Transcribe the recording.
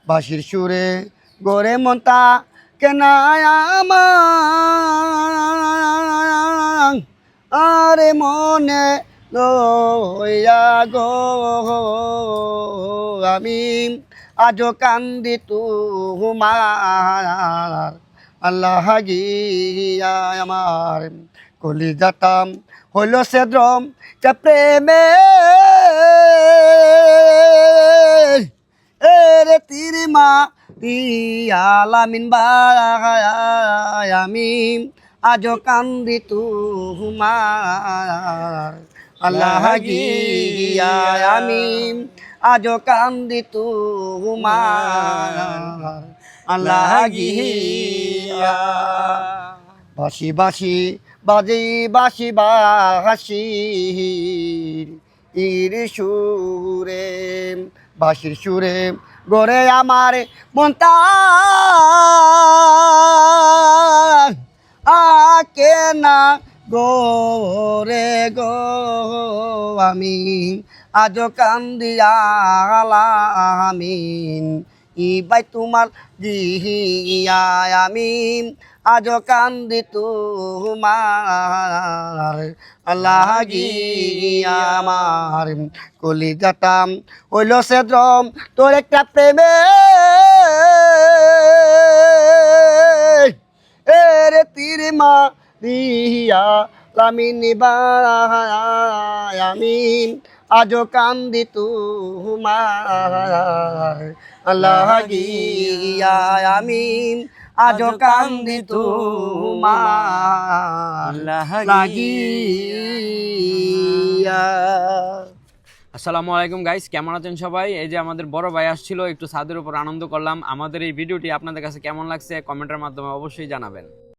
বাঁশির সুরে গোরে মনটা কেনায় আমার আরে মনে লইয়া গো আমি আজো কান্দি তোমার আল্লাহ গিয়া আমার কলিজাটাম হইল সে দ্রম কে প্রেমে এরে তীর মা আলামিন বাই আমি আজো কান্দি তোমার আল্লাহ গিয়া আমি আজো কান্দি তোমার আল্লাহ গিয়া বাঁশি বাঁশি বাজে বাঁশি বাঁশি ইর সুরে বাঁশির সুরে গোরে আমার মনটা আকে না গোরে গো আমি আজ কান্দিয়ালামিন ইবাই তোমার জিহিয়া আমি আজ কান্দি তোমার আল্লাহ গিয়া আমার কলিজাটাম হইল সে দ্রম তোর একটা প্রেমে এরে তীর মা রিয়া লামিনী বাই আমি আজো কান্দি তোমার আল্লাহ গিয়া আমি আজো কান্দি তোমার লাগিয়া। আসসালামু আলাইকুম গাইস, কেমন আছেন সবাই? এই যে আমাদের বড় ভাই আসছিল, একটু ছাদের উপর আনন্দ করলাম। আমাদের এই ভিডিওটি আপনাদের কাছে কেমন লাগছে কমেন্টের মাধ্যমে অবশ্যই জানাবেন।